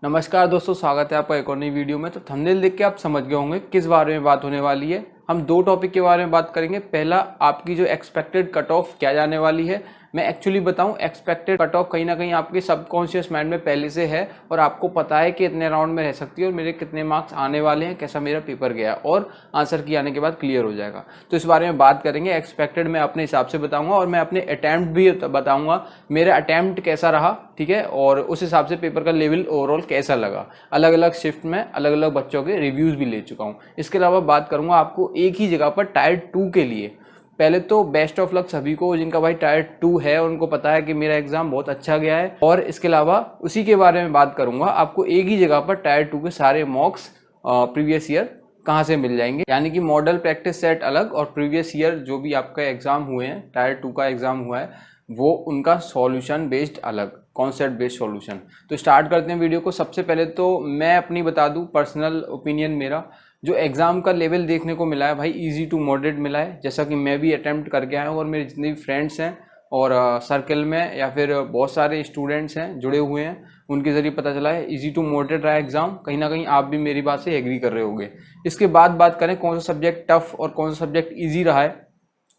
नमस्कार दोस्तों, स्वागत है आपका एक और नई वीडियो में। तो थंबनेल देख के आप समझ गए होंगे किस बारे में बात होने वाली है। हम दो टॉपिक के बारे में बात करेंगे। पहला, आपकी जो एक्सपेक्टेड कट ऑफ क्या जाने वाली है। मैं एक्चुअली बताऊं, एक्सपेक्टेड कट ऑफ कहीं ना कहीं आपके सबकॉन्शियस माइंड में पहले से है और आपको पता है कि इतने राउंड में रह सकती है और मेरे कितने मार्क्स आने वाले हैं, कैसा मेरा पेपर गया और आंसर की आने के बाद क्लियर हो जाएगा। तो इस बारे में बात करेंगे। एक्सपेक्टेड मैं अपने हिसाब से बताऊंगा और मैं अपने अटैम्प्ट भी बताऊंगा, मेरा अटैम्प्ट कैसा रहा, ठीक है, और उस हिसाब से पेपर का लेवल ओवरऑल कैसा लगा। अलग अलग शिफ्ट में अलग अलग बच्चों के रिव्यूज भी ले चुका हूँ। इसके अलावा बात करूंगा आपको एक ही जगह पर टायर 2 के लिए। पहले तो बेस्ट ऑफ लक सभी को जिनका भाई टायर 2 है, उनको पता है कि मेरा एग्जाम बहुत अच्छा गया है। और इसके अलावा उसी के बारे में बात करूंगा, आपको एक ही जगह पर टायर 2 के सारे मॉक्स प्रीवियस ईयर कहाँ से मिल जाएंगे, यानी कि मॉडल प्रैक्टिस सेट अलग और प्रीवियस ईयर जो भी आपका एग्जाम हुए हैं, टायर 2 का एग्जाम हुआ है, वो उनका सॉल्यूशन बेस्ड अलग, कॉन्सेप्ट बेस्ड सॉल्यूशन। तो स्टार्ट करते हैं वीडियो को। सबसे पहले तो मैं अपनी बता दूं, पर्सनल ओपिनियन मेरा, जो एग्जाम का लेवल देखने को मिला है भाई, इजी टू मॉडरेट मिला है। जैसा कि मैं भी अटेम्प्ट करके आया हूँ और मेरे जितने भी फ्रेंड्स हैं और सर्कल में या फिर बहुत सारे स्टूडेंट्स हैं जुड़े हुए हैं, उनके जरिए पता चला है इजी टू मॉडरेट रहा है एग्जाम। कहीं ना कहीं आप भी मेरी बात से एग्री कर रहे होंगे। इसके बाद बात करें कौन सा सब्जेक्ट टफ और कौन सा सब्जेक्ट ईजी रहा है।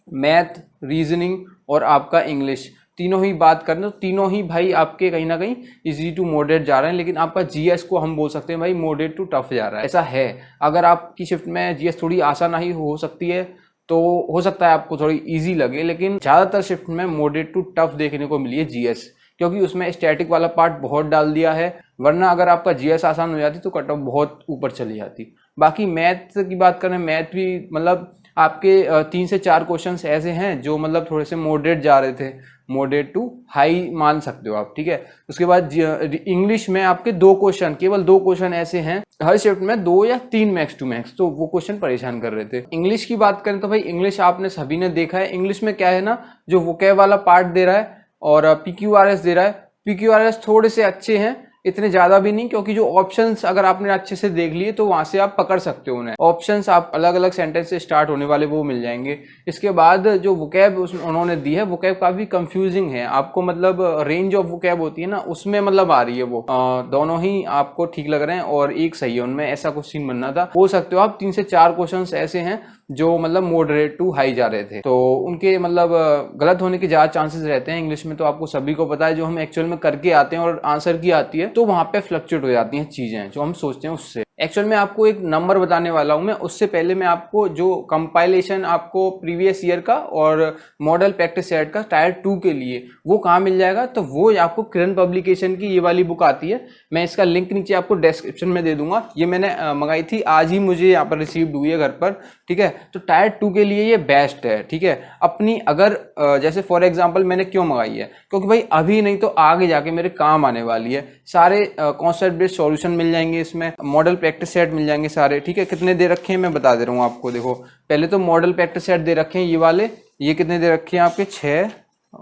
मैथ, रीजनिंग और आपका इंग्लिश, तीनों ही बात करें तो तीनों ही भाई आपके कहीं ना कहीं इजी टू मॉडरेट जा रहे हैं। लेकिन आपका जीएस को हम बोल सकते हैं भाई मॉडरेट टू टफ जा रहा है, ऐसा है। अगर आपकी शिफ्ट में जीएस थोड़ी आसान ही हो सकती है तो हो सकता है आपको थोड़ी इजी लगे, लेकिन ज़्यादातर शिफ्ट में मॉडरेट टू टफ देखने को मिली है जीएस, क्योंकि उसमें स्टैटिक वाला पार्ट बहुत डाल दिया है। वरना अगर आपका जीएस आसान हो जाती तो कट ऑफ बहुत ऊपर चली जाती। बाकी मैथ की बात करें, मैथ भी मतलब आपके 3 से 4 क्वेश्चंस ऐसे हैं जो मतलब थोड़े से मॉडरेट जा रहे थे, मॉडरेट टू हाई मान सकते हो आप, ठीक है। उसके बाद इंग्लिश में आपके 2 क्वेश्चन, केवल 2 क्वेश्चन ऐसे हैं हर शिफ्ट में, 2 या 3 मैक्स टू मैक्स, तो वो क्वेश्चन परेशान कर रहे थे। इंग्लिश की बात करें तो भाई इंग्लिश आपने सभी ने देखा है। इंग्लिश में क्या है ना, जो वोकैब वाला पार्ट दे रहा है और पीक्यूआरएस दे रहा है। पीक्यूआरएस थोड़े से अच्छे हैं, इतने ज्यादा भी नहीं, क्योंकि जो ऑप्शंस अगर आपने अच्छे से देख लिए तो वहां से आप पकड़ सकते हो उन्हें। ऑप्शंस आप अलग अलग सेंटेंस से स्टार्ट होने वाले वो मिल जाएंगे। इसके बाद जो वोकैब उन्होंने दी है, वोकैब काफी कंफ्यूजिंग है आपको, मतलब रेंज ऑफ वोकैब होती है ना, उसमें मतलब आ रही है वो। दोनों ही आपको ठीक लग रहे हैं और एक सही है उनमें, ऐसा कुछ सीन बनना था। हो सकते हो आप 3 से 4 क्वेश्चन ऐसे हैं जो मतलब मॉडरेट टू हाई जा रहे थे, तो उनके मतलब गलत होने के ज्यादा चांसेस रहते हैं। इंग्लिश में तो आपको सभी को पता है, जो हम एक्चुअल में करके आते हैं और आंसर की आती है तो वहां पे फ्लक्चुएट हो जाती हैं चीजें, जो हम सोचते हैं उससे। एक्चुअल में आपको एक नंबर बताने वाला हूं मैं, उससे पहले मैं आपको जो कंपाइलेशन आपको प्रीवियस ईयर का और मॉडल प्रैक्टिस सेट का टायर 2 के लिए वो कहाँ मिल जाएगा, तो वो आपको किरण पब्लिकेशन की ये वाली बुक आती है। मैं इसका लिंक नीचे आपको डिस्क्रिप्शन में दे दूंगा। ये मैंने मंगाई थी, आज ही मुझे यहाँ पर रिसीव्ड हुई है घर पर, ठीक है। तो टायर 2 के लिए ये बेस्ट है, ठीक है। अपनी अगर जैसे फॉर एग्जांपल मैंने क्यों मंगाई है, क्योंकि भाई अभी नहीं तो आगे जाके मेरे काम आने वाली है। सारे कॉन्सेप्ट बेस्ड सॉल्यूशन मिल जाएंगे इसमें, मॉडल प्रैक्टिस सेट मिल जाएंगे सारे, ठीक है। कितने दे रखे हैं मैं बता दे रहा हूँ आपको। देखो पहले तो मॉडल प्रैक्टिस सेट दे रखे हैं ये वाले, ये कितने दे रखे हैं आपके 6,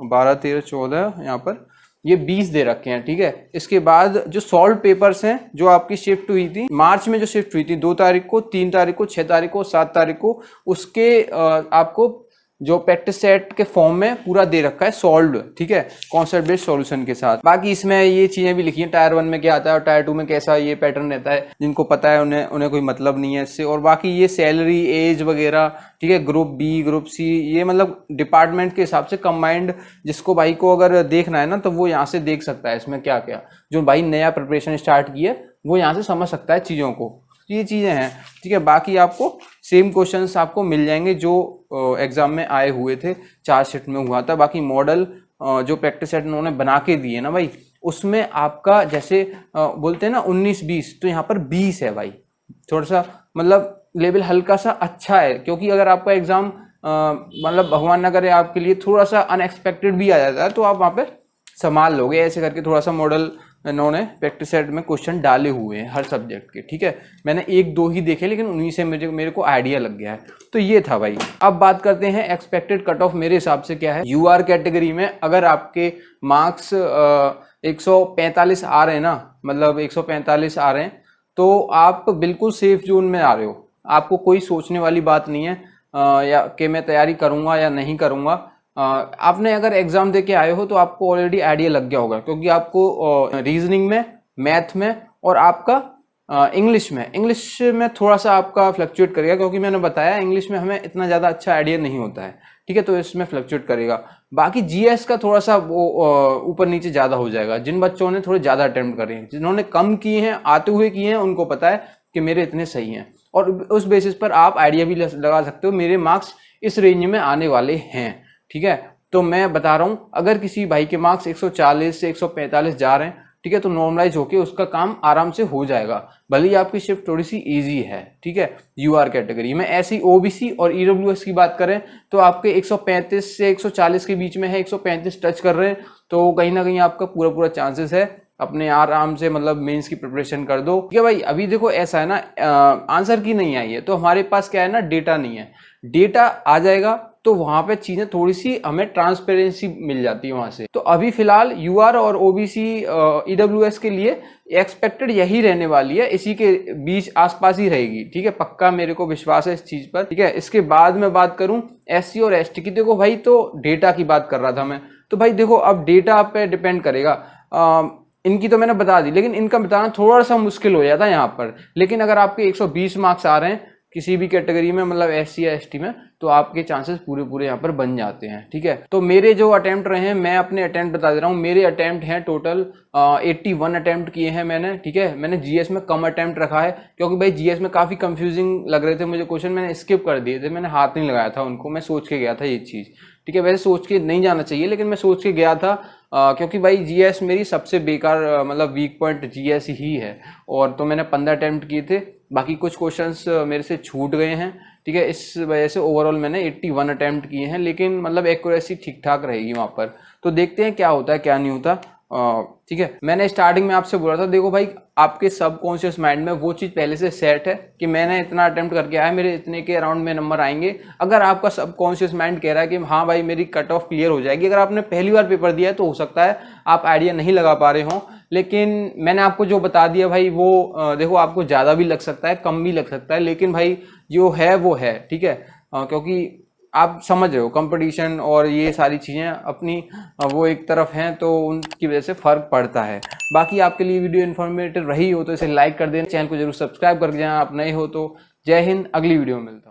12, 13, 14, यहाँ पर ये 20 दे रखे हैं, ठीक है। इसके बाद जो सॉल्व पेपर्स हैं, जो आपकी शिफ्ट हुई थी मार्च में, जो शिफ्ट हुई थी 2 तारीख को, 3 तारीख को, 6 तारीख को, 7 तारीख को, उसके आपको जो प्रैक्टिस सेट के फॉर्म में पूरा दे रखा है सॉल्व, ठीक है, कॉन्सेप्ट बेस्ड सॉल्यूशन के साथ। बाकी इसमें ये चीजें भी लिखी हैं, टायर 1 में क्या आता है और टायर 2 में कैसा ये पैटर्न रहता है। जिनको पता है उन्हें कोई मतलब नहीं है इससे। और बाकी ये सैलरी, एज वगैरह, ठीक है, ग्रुप बी, ग्रुप सी, ये मतलब डिपार्टमेंट के हिसाब से कंबाइंड, जिसको भाई को अगर देखना है ना तो वो यहाँ से देख सकता है इसमें क्या क्या। जो भाई नया प्रिपरेशन स्टार्ट की है वो यहाँ से समझ सकता है चीज़ों को। ये चीज़ें हैं, ठीक है। बाकी आपको सेम क्वेश्चंस आपको मिल जाएंगे जो एग्जाम में आए हुए थे, 4 शिफ्ट में हुआ था। बाकी मॉडल जो प्रैक्टिस सेट उन्होंने बना के दिए ना भाई, उसमें आपका जैसे बोलते हैं ना 19-20, तो यहाँ पर 20 है भाई। थोड़ा सा मतलब लेवल हल्का सा अच्छा है, क्योंकि अगर आपका एग्जाम मतलब भगवान ना करे आपके लिए थोड़ा सा अनएक्सपेक्टेड भी आ जाता है तो आप वहाँ पे संभाल लोगे। ऐसे करके थोड़ा सा मॉडल इन्होंने प्रैक्टिस सेट में क्वेश्चन डाले हुए हैं हर सब्जेक्ट के, ठीक है। मैंने 1-2 ही देखे, लेकिन उन्हीं से मेरे को आइडिया लग गया है। तो ये था भाई। अब बात करते हैं एक्सपेक्टेड कट ऑफ मेरे हिसाब से क्या है। यूआर कैटेगरी में अगर आपके मार्क्स 145 आ रहे हैं ना, मतलब 145 आ रहे हैं, तो आप बिल्कुल सेफ जोन में आ रहे हो। आपको कोई सोचने वाली बात नहीं है या कि मैं तैयारी करूंगा या नहीं करूंगा। आपने अगर एग्जाम दे के आए हो तो आपको ऑलरेडी आइडिया लग गया होगा, क्योंकि आपको रीजनिंग में, मैथ में और आपका इंग्लिश में थोड़ा सा आपका फ्लक्चुएट करेगा, क्योंकि मैंने बताया इंग्लिश में हमें इतना ज़्यादा अच्छा आइडिया नहीं होता है, ठीक है, तो इसमें फ्लक्चुएट करेगा। बाकी जीएस का थोड़ा सा वो ऊपर नीचे ज़्यादा हो जाएगा। जिन बच्चों ने थोड़े ज़्यादा अटेम्प्ट करे हैं, जिन्होंने कम किए हैं, आते हुए किए हैं, उनको पता है कि मेरे इतने सही हैं, और उस बेसिस पर आप आइडिया भी लगा सकते हो मेरे मार्क्स इस रेंज में आने वाले हैं, ठीक है। तो मैं बता रहा हूँ, अगर किसी भाई के मार्क्स 140 से 145 जा रहे हैं, ठीक है, तो नॉर्मलाइज होके उसका काम आराम से हो जाएगा, भले ही आपकी शिफ्ट थोड़ी सी इजी है, ठीक है, यूआर कैटेगरी में। ऐसी ओबीसी और ईडब्ल्यूएस की बात करें तो आपके 135 से 140 के बीच में है, 135 टच कर रहे हैं, तो कहीं ना कहीं आपका पूरा चांसेस है, अपने आराम से मतलब मेंस की प्रिपरेशन कर दो, ठीक है भाई। अभी देखो ऐसा है ना, आंसर की नहीं आई है, तो हमारे पास क्या है ना, डेटा नहीं है। डेटा आ जाएगा तो वहां पे चीजें थोड़ी सी हमें ट्रांसपेरेंसी मिल जाती है वहां से। तो अभी फिलहाल यूआर और ओबीसी ईडब्ल्यूएस के लिए एक्सपेक्टेड यही रहने वाली है, इसी के बीच आसपास ही रहेगी, ठीक है, पक्का मेरे को विश्वास है इस चीज पर, ठीक है। इसके बाद मैं बात करूं एससी और एसटी की, देखो भाई, तो डेटा की बात कर रहा था मैं, तो भाई देखो अब डेटा पे डिपेंड करेगा। इनकी तो मैंने बता दी, लेकिन इनका बताना थोड़ा सा मुश्किल हो जाता है यहाँ पर। लेकिन अगर आपके 120 मार्क्स आ रहे हैं किसी भी कैटेगरी में, मतलब एससी या एसटी में, तो आपके चांसेस पूरे यहाँ पर बन जाते हैं, ठीक है। तो मेरे जो अटेम्प्ट रहे हैं, मैं अपने अटेम्प्ट बता दे रहा हूँ, मेरे अटेम्प्ट हैं टोटल 81 अटेम्प्ट किए हैं मैंने, ठीक है। मैंने जीएस में कम अटेम्प्ट रखा है, क्योंकि भाई जीएस में काफी कंफ्यूजिंग लग रहे थे मुझे क्वेश्चन, मैंने स्किप कर दिए थे, मैंने हाथ नहीं लगाया था उनको, मैं सोच के गया था ये चीज, ठीक है। वैसे सोच के नहीं जाना चाहिए, लेकिन मैं सोच के गया था, क्योंकि भाई जीएस मेरी सबसे बेकार मतलब वीक पॉइंट जीएस ही है, और तो मैंने 15 अटेम्प्ट किए थे, बाकी कुछ क्वेश्चंस मेरे से छूट गए हैं, ठीक है। इस वजह से ओवरऑल मैंने 81 अटेम्प्ट किए हैं, लेकिन मतलब एक्यूरेसी ठीक ठाक रहेगी वहां पर। तो देखते हैं क्या होता है क्या नहीं होता, ठीक है। मैंने स्टार्टिंग में आपसे बोला था, देखो भाई, आपके सबकॉन्शियस माइंड में वो चीज पहले से सेट है कि मैंने इतना अटेम्प्ट करके आया, मेरे इतने के अराउंड में नंबर आएंगे। अगर आपका सबकॉन्शियस माइंड कह रहा है कि हाँ भाई मेरी कट ऑफ क्लियर हो जाएगी, अगर आपने पहली बार पेपर दिया है तो हो सकता है आप आइडिया नहीं लगा पा रहे हो, लेकिन मैंने आपको जो बता दिया भाई वो देखो, आपको ज्यादा भी लग सकता है, कम भी लग सकता है, लेकिन भाई जो है वो है, ठीक है। क्योंकि आप समझ रहे हो कंपटीशन और ये सारी चीजें अपनी वो एक तरफ हैं, तो उनकी वजह से फर्क पड़ता है। बाकी आपके लिए वीडियो इन्फॉर्मेटिव रही हो तो इसे लाइक कर देना, चैनल को जरूर सब्सक्राइब कर देना आप नए हो तो। जय हिंद, अगली वीडियो में मिलता हूँ।